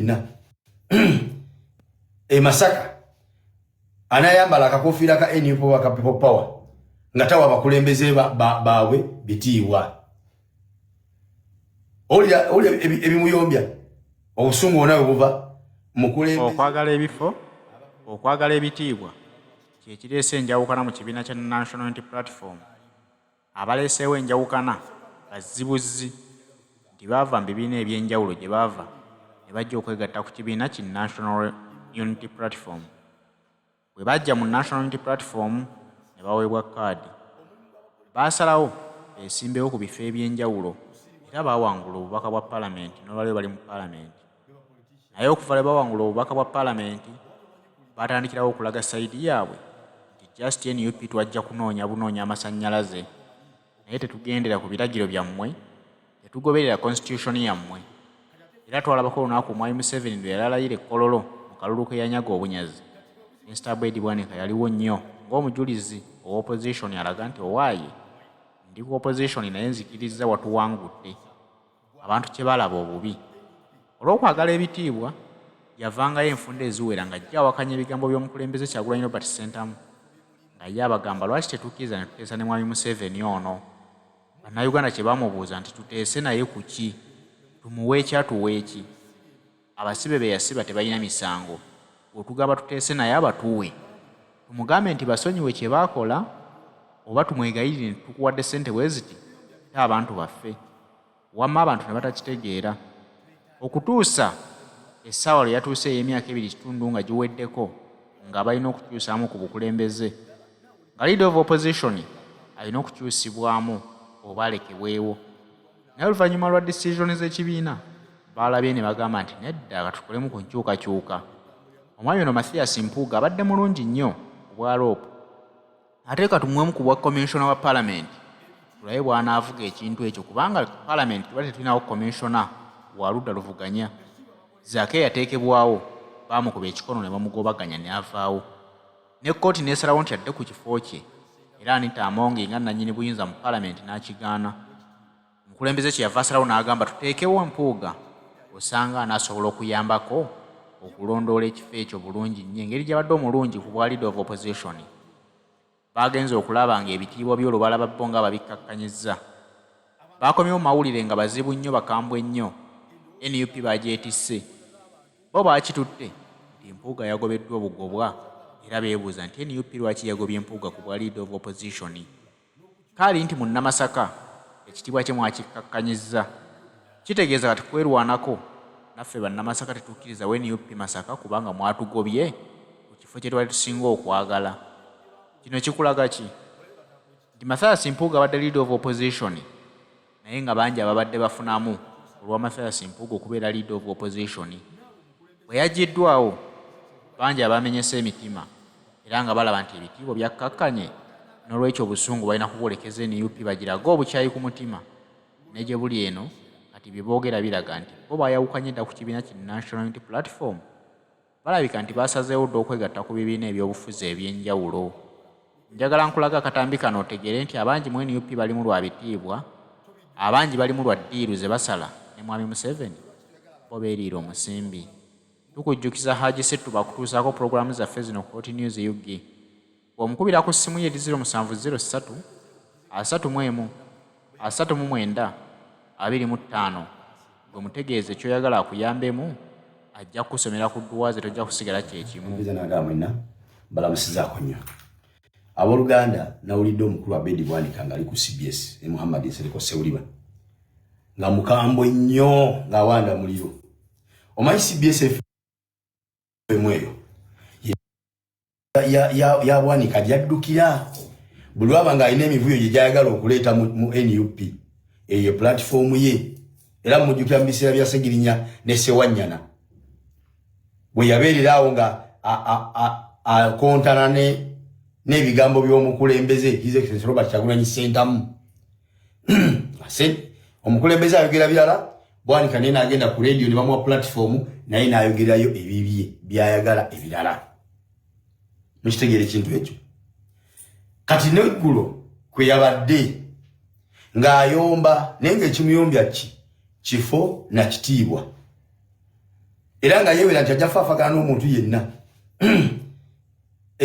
mwenna Masaka anayambala akakofira ka NUP waka people power nga tawa abakulembeze bawe bitiibwa oli ebimuyombya obusungu onawe buva mukulembeze okwagala ebitiibwa kyekireese enjawukana mu kibiina kya National Unity Platform. Abaleeseewo enjawukana bazibuzi nti baava mu bibiina ebyenjawulo gye baava ne bajja okwegatta ku kibiina ki National Unity Platform. Bwe bajja mu National Unity Platform ne baweebwa kaadi, baasalawo beesimbewo ku bifo ebyenjawulo era baawangula obubaka bwa paalamenti n'olwaliro bali mu paalamenti. Naye okuva lwe baawangula obubaka bwa paalamenti baatandikirawo okulaga sayidi yaabwe nti just NUP twajja bunoonya amasannyalaze naye tetugendera ku biragiro byammwe, tetugoberera constitution yammwe. Era twalabako olunaku Mwai Museveni lwe yalalayira Kololo mu kalulu ke yanyaga obunyazi. Mr. Bwanika yaliwo nnyo ng'omujulizi opposition alaga nti owaaye ndi ku opposition naye nzikiriza watuwangudde. Abantu kye balaba obubi. Olw'okwagala ebitiibwa yavangayo enfunda eziwera nga ajja awakanya ebigambo by'omukulembeze Kyagulanyi Robert Ssentamu nga ye abagamba lwaki tetukkiriza ne tuteesa ne Mwami Museveni ono. Bannayuganda kye bamubuuza nti tuteese naye ku ki? Tumuwe ki atuwe ki? Abasibe be yasiba tebalina misango. Otugamba tuteese naye abatuwe. Tumugambe nti basonyiwe kye baakola oba tumwegayirire nti tukuwadde ssente bwe ziti abantu baffe. Wamma abantu ne batakitegeera. Okutuusa essaawa lwe yatuuse ey'emyaka 2.5 nga giweddeko nga balina okukyusaamu ku bukulembeze. Nga leader of opposition alina okukyusibwamu oba alekebwewo. Naye oluvannyuma lwa decision z'ekibiina baalabye ne bagamba nti nedda katukolemu ku nkyukakyuka. Omwami ono Mathias Mpuuga abadde mulungi nnyo obwa rope. Ate katumuwemu ku bwa commissioner wa parliament tulabe bw'anaavuga ekintu ekyo kubanga parliament tuba tetulinawo commissioner wa ludda luvuganya. Zake yateekebwawo baamukuba ekikono ne bamugobaganya ne avaawo. Ne kkooti n'esalawo nti adde ku kifo kye era Anita Amongi nga nannyini buyinza mu parliament n'akigaana. Omukulembeze kye yava asalawo n'agamba tuteekewo Mpuuga osanga anaasobola okuyambako okulondoola ekifo ekyo bulungi nnyo engeri gy'abadde omulungi ku bwa leader of opposition. Baagenze okulaba nga ebitiibwa by'olubalaba bo nga babikkakkanyizza. Baakomyewo mu mawulire nga bazibu nnyo bakambwe nnyo. NUP bagyetisse. Bo baakitutte nti Mpuuga yagobeddwa obugobwa era beebuuza nti NUP lwaki yagobye Mpuuga ku bwa leader of opposition. Kaali nti mu Namasaka ekitiibwa kye mwakikkakkanyizza. Kitegeeza kati kwerwanako naffe bannamasaka tetukkiriza NUP Masaka kubanga mwatugobye ku kifo kye twali tusinga okwagala. Kino kikulaga ki? Nti Mathias Mpuuga abadde leader of opposition naye nga bangi ababadde bafunamu olwa Mathias Mpuuga okubeera leader of opposition. Bwe yaggiddwawo bangi abamenyese emitima era nga balaba nti ebitiibwa byakkakkanye n'olwekyo obusungu balina kubwolekeza NUP bagiraga obukyayi ku mutima. Ne gye buli eno kati bye boogera biraga nti bo baayawukanye dda ku kibiina ki National Unity Platform. Balabika nti baasazeewo dda okwegatta ku bibiina ebyobufuzi ebyenjawulo. Njagala nkulaga akatambi kano otegeere nti abangi mu NUP balimu lwa bitiibwa, abangi balimu lwa ddiiru ze basala ne Mwami Museveni bo beeriira omusimbi. Tukujjukiza Haji Setu bakutuusaako pulogulaamu zaffe zino ku Hot News UG. Bw'omukubira ku ssimu ye 0703 31 39 25 gwe mutegeeze ky'oyagala akuyambemu ajja kusomera ku dduwaze tojja kusigala kyekimu. Balamusizaako nnyo abooluganda nawulidde omukulu wa Bwanika ng'ali ku CBS ne Muhammad Nsereko Sewuliba nga mukambwe nnyo ng'awanda muliro. Omanyi CBS eyo ya Bwanika yaddukira buli lwaba ng'alina emivuyo gye gyayagala okuleeta mu NUP eyo platform ye era mujjukira mu biseera bya Segirinya ne Sewanyana bwe yabeererawo nga akontana n'ebigambo by'omukulembeze His Excellency Robert Kyagulanyi Ssentamu. Omukulembeze ayogera birala, Bwanika naye n'agenda ku radio ne bamuwa platform naye n'ayogerayo ebibye byayagala ebirala. Mukitegeera ekintu ekyo. Kati n'eggulo kwe yabadde ng'ayomba naye ng'ekimuyombya kifo na kitiibwa. era nga yewera nti ajafaafagana n'omuntu yenna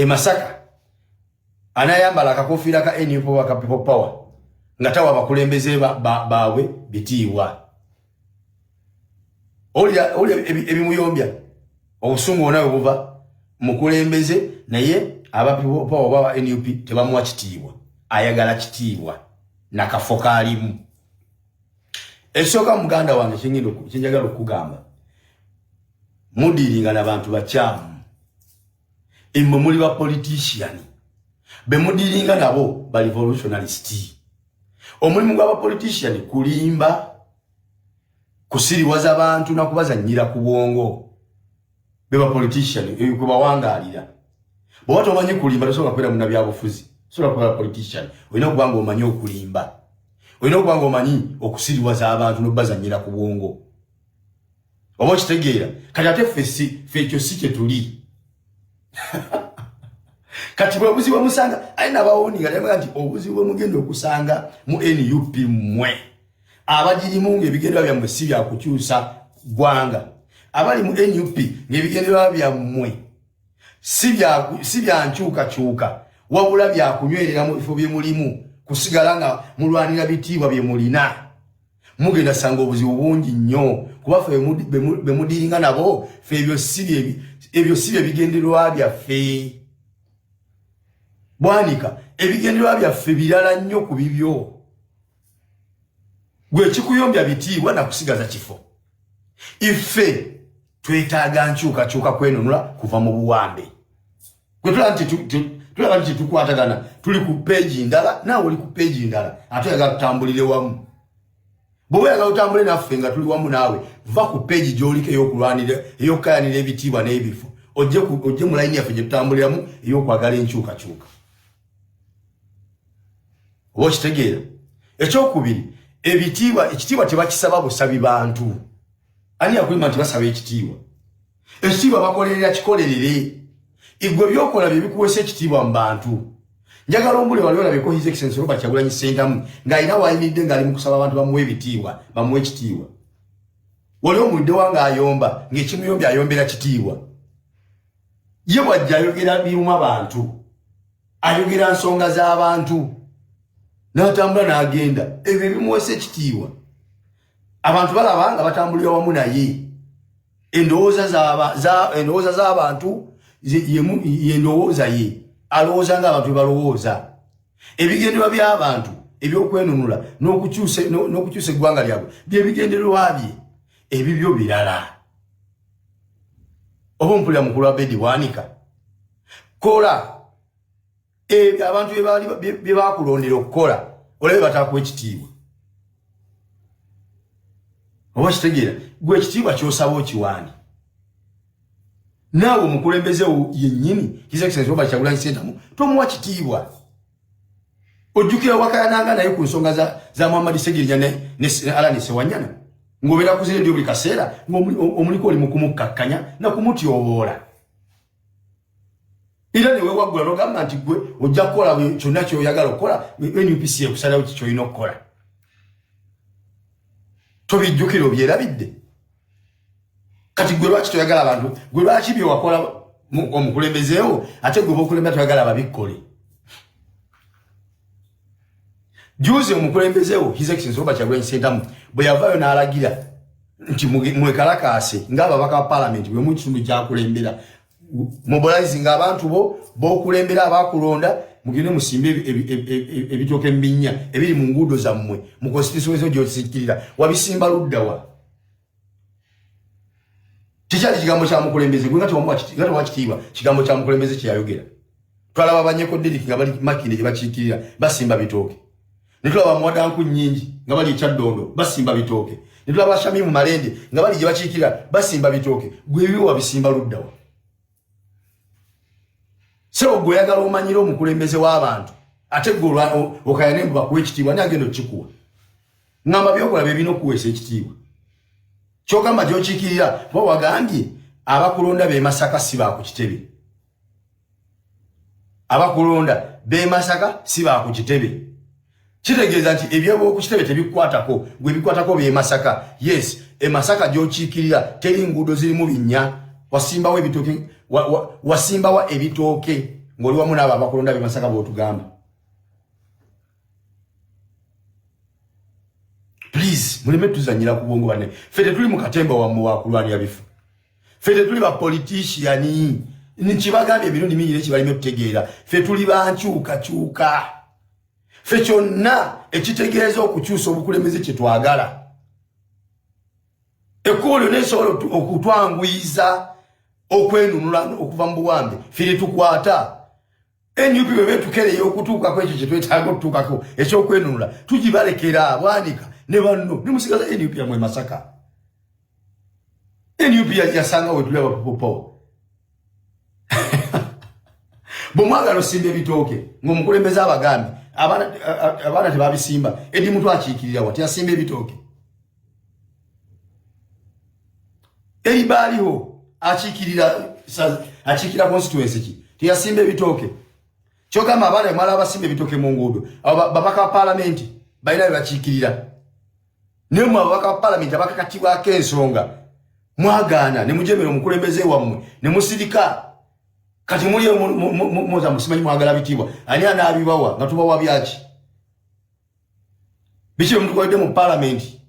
Masaka anayambala akakofiira ka NUP waka People Power nga tawa abakulembeze baabwe bitiibwa oli ebimuyombya obusungu onawe buva mukulembeze naye aba People Power baba NUP tebamuwa kitiibwa ayagala kitiibwa nakafo kaalimu esooka muganda wange kinjagala okugamba mudiringa n'abantu bakyamu immwe muli ba politician be mudiringa nabo ba revolutionalist omulimu gwa ba politician kulimba kusiriwaza abantu nakubazanyira ku bwongo be ba politician ebyo bawangalira bo watu omanyi kulimba tosobola kwera muna byabufuzi sobola kuba politician olina okubanga omanyi okulimba olina okubanga omanyi okusiriwaza abantu nobazanyira ku bwongo oba kitegeera kati ate ffe ekyo si kye tuli kati bwe obuzibu musanga alina abawuninga naye nti obuzibu mugenda okusanga mu NUP mmwe abagirimu ng'ebigendera byammwe si bya kukyusa gwanga abali mu NUP ng'ebigendera byammwe si bya nkyukakyuka wabula bya kunywerera mu bifo bye mulimu kusigala nga mulwanira bitiibwa bye mulina mugenda sanga obuzibu bungi nnyo kuba ffe be mudiringa nabo ffe ebyo si bye bigendererwa byaffe Bwanika ebigendererwa byaffe birala nnyo ku bibyo gwe kikuyombya bitiibwa na kusigaza kifo ife twetaaga nkyukakyuka kwenunula kuva mu buwambe gwe tulaba nti tukwatagana tuli ku peegi ndala naawe oli ku peegi ndala ate oyagala tutambulire wamu bwe oyagala utambule naffe nga tuli wamu naawe va ku peegi gy'oliko ey'okukayanira ebitiibwa n'ebifo ojje mu layini yaffe gye tutambuliramu ey'okwagala enkyukakyuka oba okitegeera ekyokubiri ekitiibwa tebakisaba busabi bantu ani yakulima nti basaba ekitiibwa bakolerera kikolerere igwe byokola bye bikuwesa ekitiibwa mu bantu njagala ombule wali olabeko his excellency Robert Kyagulanyi Ssentamu ng'alina wayimiridde ng'ali mu kusaba abantu bamuwe ebitiibwa bamuwe ekitiibwa wali omulidde wange ayomba ng'ekimuyombya ayombera kitiibwa ye bwajja ayogera biruma abantu ayogera nsonga z'abantu n'atambula n'agenda ebyo bimuwesa ekitiibwa abantu balaba nga batambulira wamu naye endowooza z'abantu yendowooza ye alowooza ng'abantu bye balowooza ebigendererwa by'abantu ebyokwenunula n'okukyusa eggwanga lyabwe byebigendererwa bye ebibyo birala oba ompulira mukulu wa Bedi Bwanika kola ebyo abantu bye bakulondera okukola olabe batakuwa ekitiibwa oba kitegeera gwe ekitiibwa ky'osaba okiwaani naawe omukulembeze yennyini his excellency Robert Kyagulanyi Ssentamu tomuwa kitiibwa ojjukira wakayananga naye ku nsonga za Muhammad Segirinya ne Alani Sewanyana ng'obeera ku ziredio buli kaseera ng'omuliko oli mu kumukkakkanya na kumutyoboola era ne weewaggula n'ogamba nti gwe ojja kukola kyonna ky'oyagala okukola NUPC ekusalawo ky'olina okukola tobijjukira obyerabidde kati gwe lwaki toyagala abantu gwe lwaki bye wakola omukulembezeewo ate gwe b'okulembera toyagala ababikkole juuzi omukulembezeewo his excellency Robert Kyagulanyi Ssentamu bwe yavaayo n'alagira nti mwekalakaase ng'ababaka ba palamenti bwe mu kitundu kyakulembera mobilizing abantu b'okulembera abakulonda mugende musimbe ebitooke mbinnya ebiri mu nguudo zammwe mu constitution gy'osikkirira wabisimba luddawa kikyali kigambo kya mukulembeze gwe nga tewawa kitiibwa kigambo kya mukulembeze kye yayogera twalaba banyeko Derek nga bali Makinde gye bakiikirira basimba bitooke ne tulaba Muwadanku nnyingi nga bali Kyaddondo basimba bitooke ne tulaba Shamimu Malende nga bali gye bakiikirira basimba bitooke gwe ebyo wabisimba luddawa so gwe yagala omanyira omukulembeze w'abantu ate gwe okayane mbu bakuwa ekitiibwa naye agenda okikuwa ngamba byokola bye birina okuweesa ekitiibwa kyogamba gy'okiikirira kuba wagambye abakulonda b'e Masaka si ba ku kitebe abakulonda b'e Masaka si ba ku kitebe kitegeeza nti eby'oku kitebe tebikukwatako gwe bikwatako b'e Masaka yes Masaka gy'okiikirira teri nguudo zirimu binnya wasimbawo ebitooke wasimbawa ebitooke ng'oli wamu n'abo abakulonda b'e Masaka b'otugamba. Please, muleme tuzanyira ku bwongo bane. Ffe tetuli mu katemba wammwe wa kulwanira bifu. Ffe tetuli ba politiciani. Nkibagambye emirundi mingi nekibalime tutegeera. Ffe tuli bankyuka. Ffe kyonna ekitegeeza okukyusa obukulembeze kye twagala. Ekkubo nesobola okutwanguyiza okwenunula okuva mu buwambe. Ffe tukwata. NUP bwe betukereyo okutuuka kwekyo kye twetaaga okutuukako ekyokwenunula. Tugibalekera Bwanika ne banno nimusigaza NUP yamwe Masaka. NUP yasanga wetuli abapopo. Bomwagala osimba ebitooke ng'omukulembeze abagambi abaana tebabisimba edi muntu akiikirira wati asimba ebitooke. Eri baaliho akiikira constituency ki teyasimba ebitooke. Kyogamba abaana bamala abasimba ebitooke mu nguudo babaka wa palamenti balina bebakiikirira. Naye mu ababaka wa palamenti abakakatibwako ensonga mwagaana ne mujemera omukulembeze wammwe ne musirika. Kati muli moza musimanyi mwagala bitibwa ani anaabibawa nga tubawa byaki biki omuntu kwalidde mu palamenti